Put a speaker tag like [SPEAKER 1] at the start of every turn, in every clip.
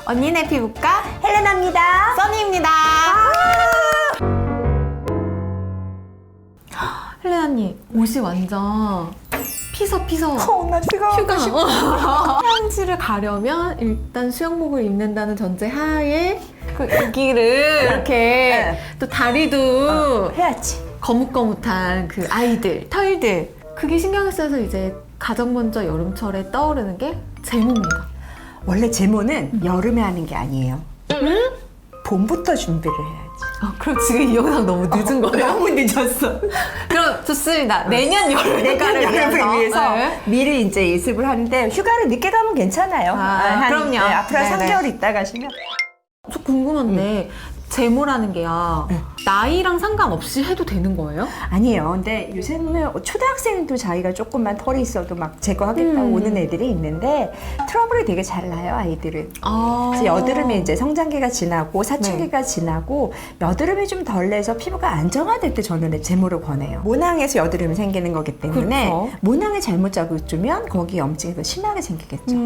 [SPEAKER 1] 언니네 피부과
[SPEAKER 2] 헬레나입니다.
[SPEAKER 1] 써니입니다. 헬레나님 옷이 완전 피서
[SPEAKER 2] 나 지금
[SPEAKER 1] 휴가 휴양지를 가려면 일단 수영복을 입는다는 전제 하에 여기를 이렇게
[SPEAKER 2] 네.
[SPEAKER 1] 또 다리도
[SPEAKER 2] 해야지.
[SPEAKER 1] 거뭇거뭇한 그 아이들 털들 그게 신경을 써서 이제 가장 먼저 여름철에 떠오르는 게 제모입니다.
[SPEAKER 2] 원래 제모는 여름에 하는 게 아니에요. 봄부터 준비를 해야지.
[SPEAKER 1] 그럼 지금 이 영상 너무 늦은 거예요?
[SPEAKER 2] 너무 늦었어.
[SPEAKER 1] 그럼 좋습니다. 내년 여름을
[SPEAKER 2] 내년 여름을 위해서
[SPEAKER 1] 네.
[SPEAKER 2] 미리 이제 예습을 하는데 휴가를 늦게 가면 괜찮아요.
[SPEAKER 1] 그럼요.
[SPEAKER 2] 네, 앞으로 한
[SPEAKER 1] 네네.
[SPEAKER 2] 3개월 있다 가시면.
[SPEAKER 1] 저 궁금한데 제모라는 게요 나이랑 상관없이 해도 되는 거예요?
[SPEAKER 2] 아니에요. 근데 요새는 초등학생도 자기가 조금만 털이 있어도 막 제거하겠다고 오는 애들이 있는데 트러블이 되게 잘 나요, 아이들은. 그래서 여드름이 이제 성장기가 지나고 사춘기가 지나고 여드름이 좀 덜 내서 피부가 안정화될 때 저는 제모를 권해요. 모낭에서 여드름이 생기는 거기 때문에
[SPEAKER 1] 그렇죠.
[SPEAKER 2] 모낭을 잘못 잡아주면 거기 염증이 더 심하게 생기겠죠.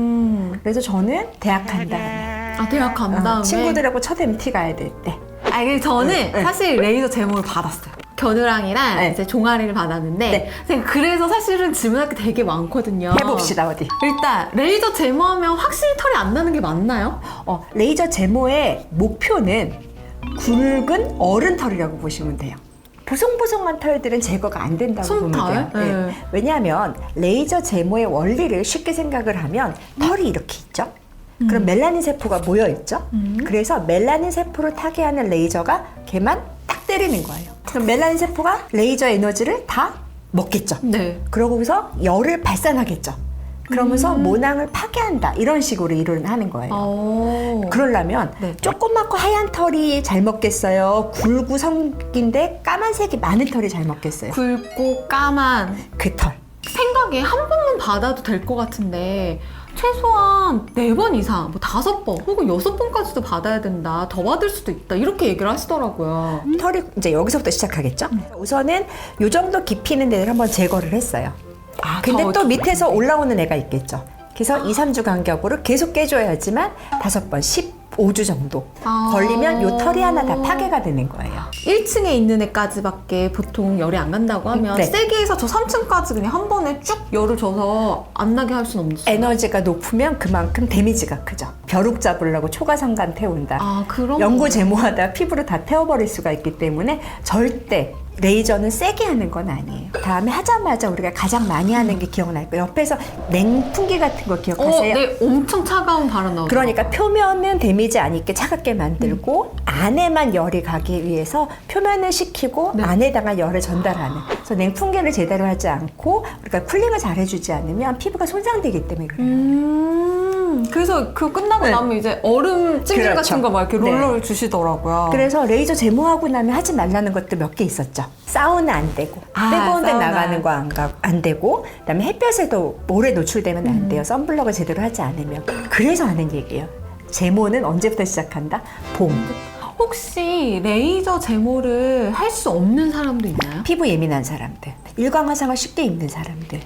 [SPEAKER 2] 그래서 저는 대학 간 다음에
[SPEAKER 1] 대학 간 다음에
[SPEAKER 2] 친구들하고 첫 MT 가야 될 때.
[SPEAKER 1] 저는
[SPEAKER 2] 네.
[SPEAKER 1] 사실 레이저 제모를 받았어요. 겨드랑이랑
[SPEAKER 2] 네.
[SPEAKER 1] 이제 종아리를 받았는데 그래서 사실은 질문할 게 되게 많거든요.
[SPEAKER 2] 해봅시다, 어디.
[SPEAKER 1] 일단 레이저 제모하면 확실히 털이 안 나는 게 맞나요?
[SPEAKER 2] 레이저 제모의 목표는 굵은 어른 털이라고 보시면 돼요. 보송보송한 털들은 제거가 안 된다고 보면 돼요.
[SPEAKER 1] 솜털? 네.
[SPEAKER 2] 왜냐하면 레이저 제모의 원리를 쉽게 생각을 하면 털이 이렇게 있죠. 그럼 멜라닌 세포가 모여 있죠. 그래서 멜라닌 세포를 타개하는 레이저가 걔만 딱 때리는 거예요. 그럼 멜라닌 세포가 레이저 에너지를 다 먹겠죠.
[SPEAKER 1] 네.
[SPEAKER 2] 그러고서 열을 발산하겠죠. 그러면서 모낭을 파괴한다. 이런 식으로 일을 하는 거예요. 그러려면
[SPEAKER 1] 네.
[SPEAKER 2] 조그맣고 하얀 털이 잘 먹겠어요? 굵고 성인데 까만색이 많은 털이 잘 먹겠어요?
[SPEAKER 1] 굵고 까만
[SPEAKER 2] 그 털.
[SPEAKER 1] 생각에 한 번만 받아도 될 것 같은데 최소한 4번 이상, 뭐 5번 혹은 6번까지도 받아야 된다. 더 받을 수도 있다. 이렇게 얘기를 하시더라고요.
[SPEAKER 2] 털이 이제 여기서부터 시작하겠죠? 우선은 요 정도 깊이 있는 데를 한번 제거를 했어요. 근데 또 밑에서 올라오는 애가 있겠죠. 그래서 2, 3주 간격으로 계속 깨줘야지만 5번, 15주 정도 걸리면 요 털이 하나 다 파괴가 되는 거예요.
[SPEAKER 1] 1층에 있는 애까지밖에 보통 열이 안 난다고 하면
[SPEAKER 2] 네.
[SPEAKER 1] 세게 해서 저 3층까지 그냥 한 번에 쭉 열을 줘서 안 나게 할 수는 없어요.
[SPEAKER 2] 에너지가 높으면 그만큼 데미지가 크죠. 벼룩 잡으려고 초가상간 태운다.
[SPEAKER 1] 그럼
[SPEAKER 2] 연고 제모하다 피부를 다 태워버릴 수가 있기 때문에 절대 레이저는 세게 하는 건 아니에요. 다음에 하자마자 우리가 가장 많이 하는 게 기억날 거예요. 옆에서 냉풍기 같은 거 기억하세요?
[SPEAKER 1] 네, 엄청 차가운 바람 나오죠.
[SPEAKER 2] 그러니까 표면은 데미지 안 있게 차갑게 만들고 안에만 열이 가기 위해서 표면을 식히고 안에다가 열을 전달하는. 그래서 냉풍기를 제대로 하지 않고 우리가 쿨링을 잘 해주지 않으면 피부가 손상되기 때문에 그래요.
[SPEAKER 1] 그래서 그거 끝나고
[SPEAKER 2] 네.
[SPEAKER 1] 나면 이제 얼음 찜질
[SPEAKER 2] 그렇죠.
[SPEAKER 1] 같은 거 막 이렇게
[SPEAKER 2] 네.
[SPEAKER 1] 롤러를 주시더라고요.
[SPEAKER 2] 그래서 레이저 제모하고 나면 하지 말라는 것도 몇 개 있었죠. 사우나 안 되고, 뜨거운 데
[SPEAKER 1] 사우나.
[SPEAKER 2] 나가는 거 안 되고, 그다음에 햇볕에도 오래 노출되면 안 돼요. 선블럭을 제대로 하지 않으면. 그래서 하는 얘기예요. 제모는 언제부터 시작한다? 봄.
[SPEAKER 1] 혹시 레이저 제모를 할 수 없는 사람도 있나요?
[SPEAKER 2] 피부 예민한 사람들, 일광 화상을 쉽게 입는 사람들,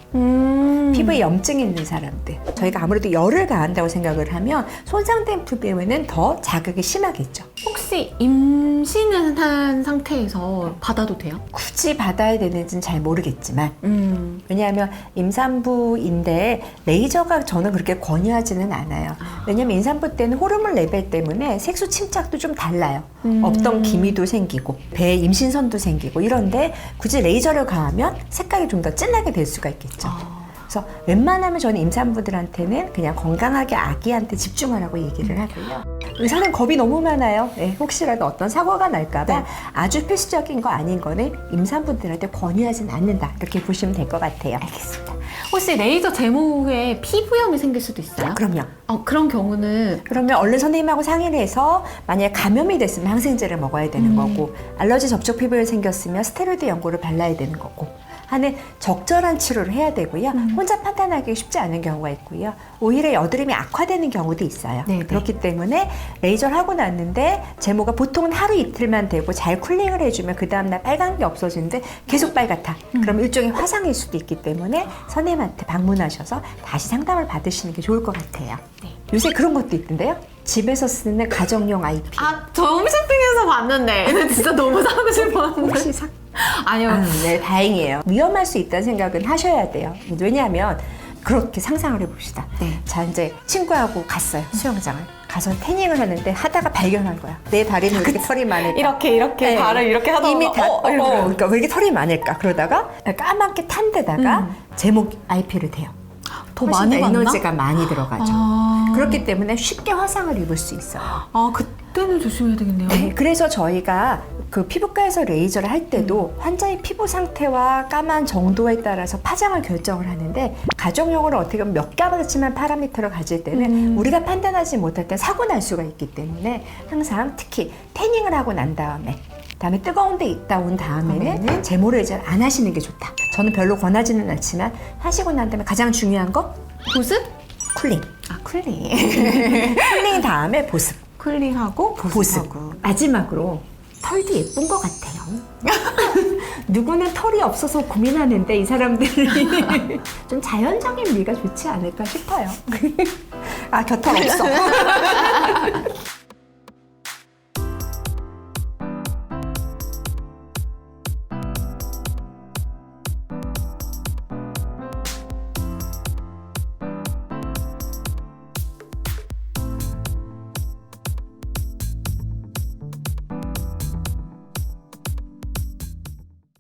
[SPEAKER 2] 피부에 염증이 있는 사람들. 저희가 아무래도 열을 가한다고 생각을 하면 손상된 피부에는 더 자극이 심하겠죠.
[SPEAKER 1] 혹시 임신을 한 상태에서 받아도 돼요?
[SPEAKER 2] 굳이 받아야 되는지는 잘 모르겠지만 왜냐하면 임산부인데 레이저가 저는 그렇게 권유하지는 않아요. 왜냐하면 임산부 때는 호르몬 레벨 때문에 색소 침착도 좀 달라요. 없던 기미도 생기고 배에 임신선도 생기고 이런데 굳이 레이저를 가하면 색깔이 좀 더 진하게 될 수가 있겠죠. 그래서 웬만하면 저는 임산부들한테는 그냥 건강하게 아기한테 집중하라고 얘기를 하고요. 의사는 겁이 너무 많아요. 네, 혹시라도 어떤 사고가 날까봐 아주 필수적인 거 아닌 거는 임산부들한테 권유하진 않는다. 이렇게 보시면 될 것 같아요. 알겠습니다.
[SPEAKER 1] 혹시 레이저 제모 후에 피부염이 생길 수도 있어요?
[SPEAKER 2] 그럼요.
[SPEAKER 1] 그런 경우는
[SPEAKER 2] 그러면 얼른 선생님하고 상의를 해서 만약에 감염이 됐으면 항생제를 먹어야 되는 거고 알러지 접촉 피부염이 생겼으면 스테로이드 연고를 발라야 되는 거고 하는 적절한 치료를 해야 되고요. 혼자 판단하기 쉽지 않은 경우가 있고요. 오히려 여드름이 악화되는 경우도 있어요.
[SPEAKER 1] 네네.
[SPEAKER 2] 그렇기 때문에 레이저를 하고 났는데 제모가 보통은 하루 이틀만 되고 잘 쿨링을 해주면 그 다음날 빨간 게 없어지는데 계속 빨갛다. 그럼 일종의 화상일 수도 있기 때문에 선생님한테 방문하셔서 다시 상담을 받으시는 게 좋을 것 같아요. 요새 그런 것도 있던데요. 집에서 쓰는 가정용 IP.
[SPEAKER 1] 아, 저 홈쇼핑에서 봤는데 근데 진짜 너무 사고 싶었는데.
[SPEAKER 2] 혹시 사?
[SPEAKER 1] 아니요.
[SPEAKER 2] 네, 다행이에요. 위험할 수 있다는 생각은 하셔야 돼요. 왜냐하면 그렇게 상상을 해봅시다.
[SPEAKER 1] 네.
[SPEAKER 2] 자, 이제 친구하고 갔어요. 수영장을. 가서 태닝을 하는데 하다가 발견한 거야. 내 다리는 왜 이렇게 털이 많을까?
[SPEAKER 1] 이렇게
[SPEAKER 2] 네.
[SPEAKER 1] 발을 이렇게 하다
[SPEAKER 2] 이미
[SPEAKER 1] 보면
[SPEAKER 2] 다, 그러니까 왜 이렇게 털이 많을까? 그러다가 까맣게 탄 데다가 제목 IP를 대요.
[SPEAKER 1] 더
[SPEAKER 2] 훨씬
[SPEAKER 1] 많이 봤나?
[SPEAKER 2] 에너지가 많이 들어가죠.
[SPEAKER 1] 아.
[SPEAKER 2] 그렇기 때문에 쉽게 화상을 입을 수 있어요.
[SPEAKER 1] 아, 그때는 조심해야 되겠네요.
[SPEAKER 2] 네, 그래서 저희가 그 피부과에서 레이저를 할 때도 환자의 피부 상태와 까만 정도에 따라서 파장을 결정을 하는데 가정용으로 어떻게 보면 몇 가지만 파라미터를 가질 때는 우리가 판단하지 못할 때 사고 날 수가 있기 때문에 항상 특히 태닝을 하고 난 다음에 뜨거운 데 있다 온 다음에는 제모레이저를 안 하시는 게 좋다. 저는 별로 권하지는 않지만 하시고 난 다음에 가장 중요한 거
[SPEAKER 1] 보습?
[SPEAKER 2] 쿨링.
[SPEAKER 1] 아, 쿨링.
[SPEAKER 2] 쿨링 다음에 보습.
[SPEAKER 1] 쿨링하고
[SPEAKER 2] 보습.
[SPEAKER 1] 보습하고.
[SPEAKER 2] 마지막으로 털도 예쁜 것 같아요. 누구는 털이 없어서 고민하는데 이 사람들이 좀 자연적인 미가 좋지 않을까 싶어요. 아, 곁털 없어.